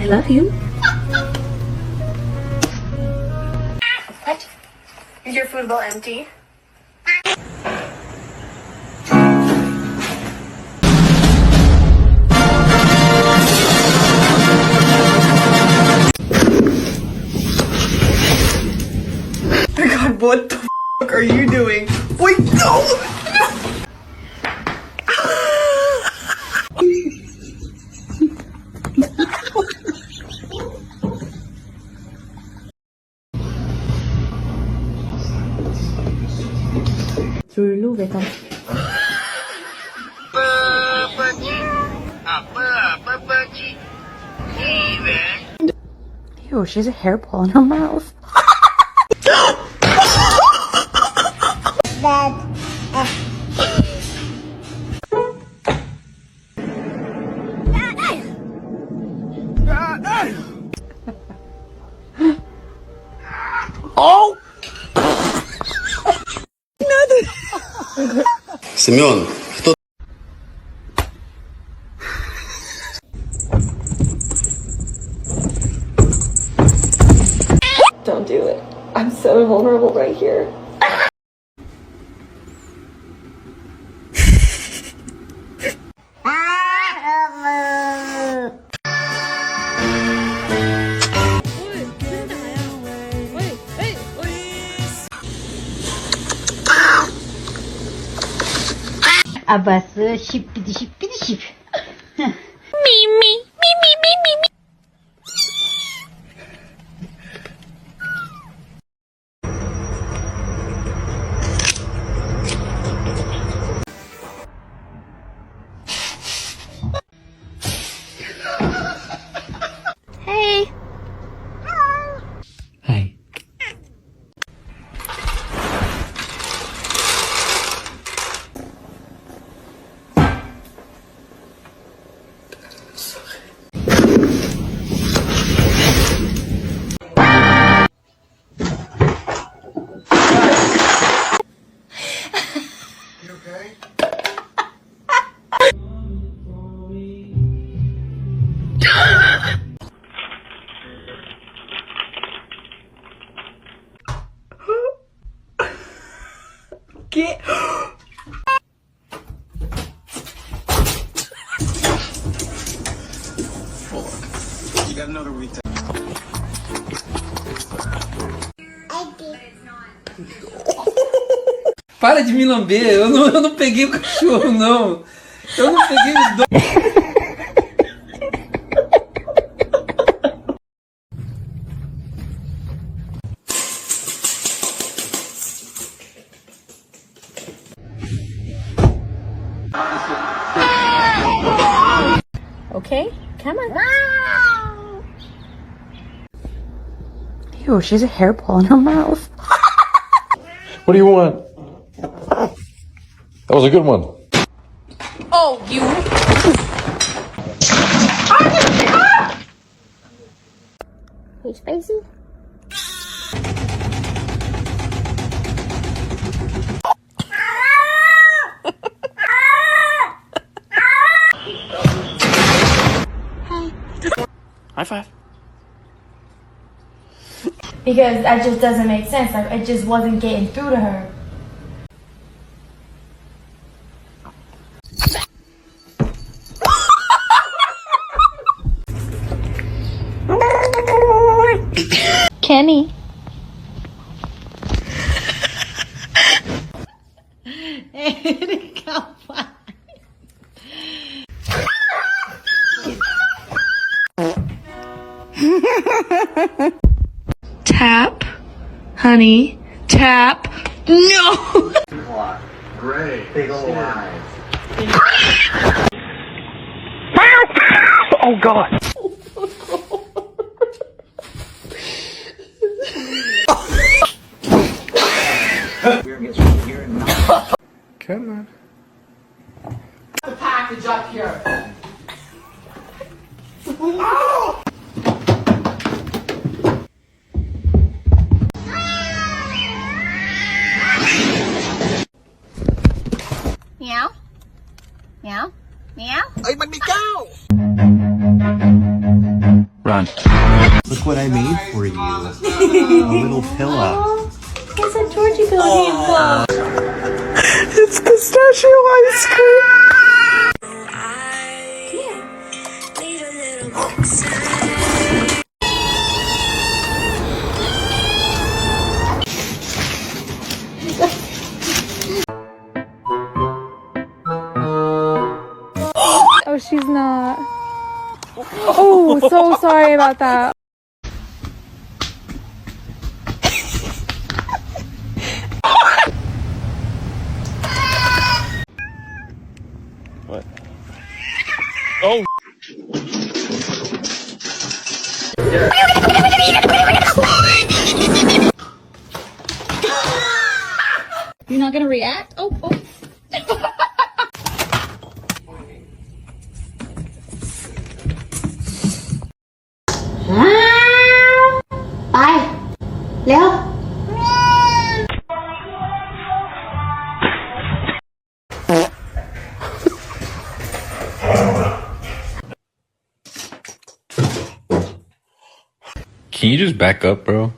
I love you. What? Is your food bowl empty? Oh God, what the fuck are you doing? Wait, no! 줄로 외다. Ew, she has a hairball in her mouth. Oh! Семен, кто? Don't do it. I'm so vulnerable right here. 아바스 십비디십비디십. Hey. Hi. Get. You got another week. Para de me lamber, eu não peguei o cachorro, não. Eu não peguei os dois. Okay, come on. Wow. Ew, she has a hairball in her mouth. What do you want? That was a good one. Oh, you. Hey, Spicy. High five. Because that just doesn't make sense. Like, it just wasn't getting through to her. Kenny. Tap, honey, tap. No. Great. Big ol' eyes. Oh God. Come on. The package up here. Meow. Meow. Meow. Ay, mag-ikaw! Run. Look what I made for you. A little pillow. It's a Georgie Billy book. It's pistachio ice cream. Oh, she's not. Oh, so sorry about that. What? Oh! You're not gonna react? Oh, oh. Bye. Leo. Can you just back up, bro?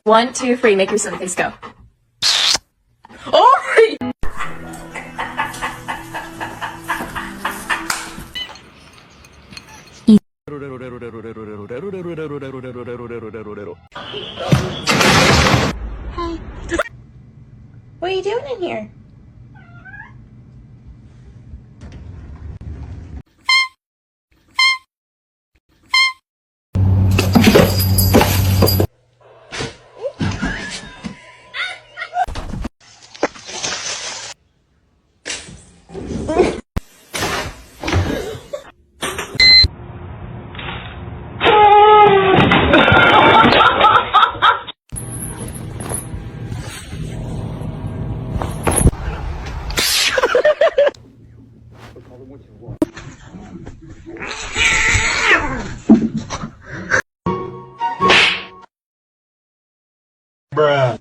One, two, three. Make your silly face go. What are you doing in here? Bruh.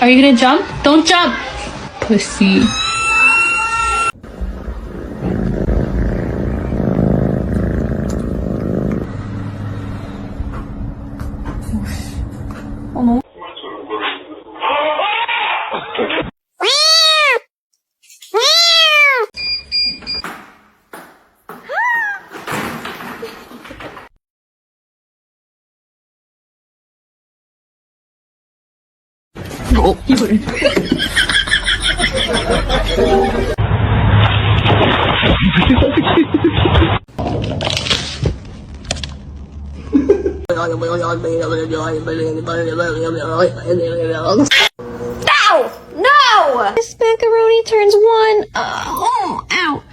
Are you gonna jump? Don't jump! Pussy. Oh no. No! No! This macaroni turns one. Oh, ow.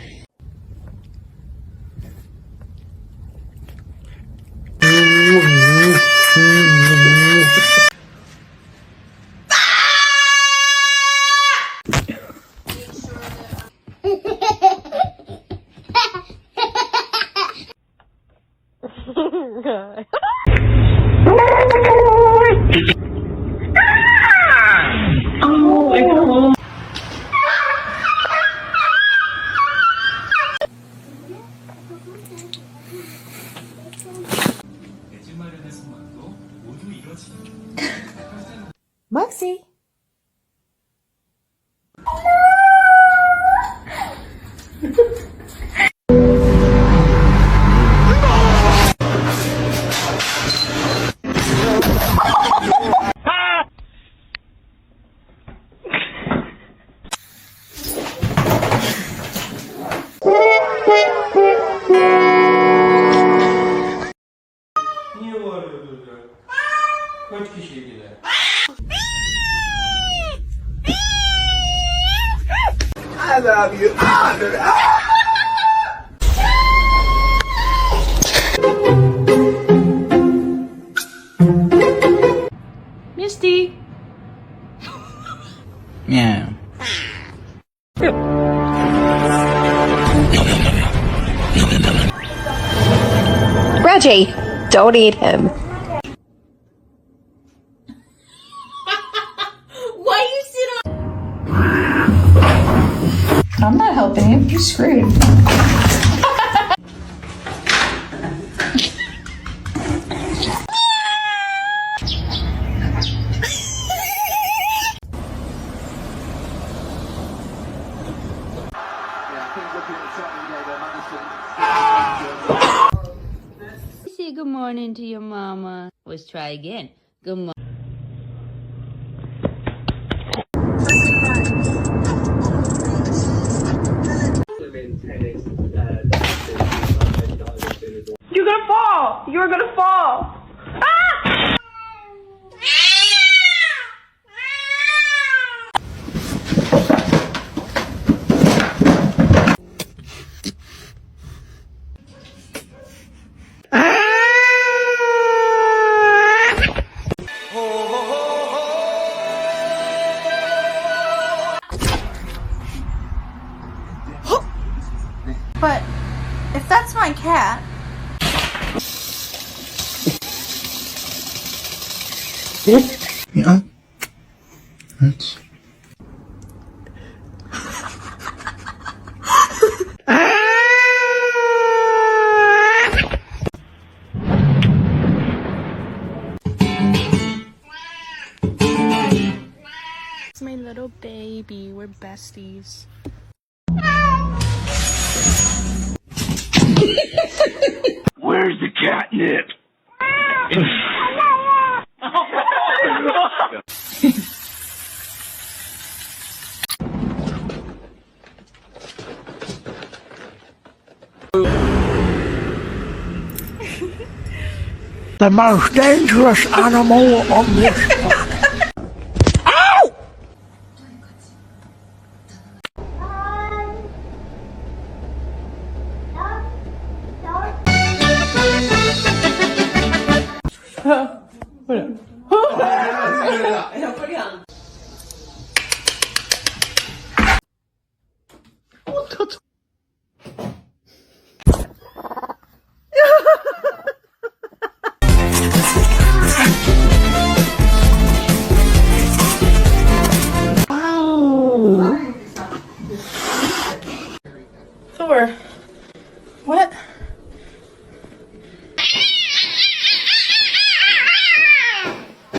Maxie. I love you. Misty. Meow. Reggie, don't eat him. Why you sit on? I'm not helping you. You're screwed. Say good morning to your mama. Let's try again. Good morning. You're gonna fall. You're gonna fall. Ah! But if that's my cat, Yeah. That's. It's my little baby. We're besties. Where's the catnip? The most dangerous animal on this planet. Ow! Ow.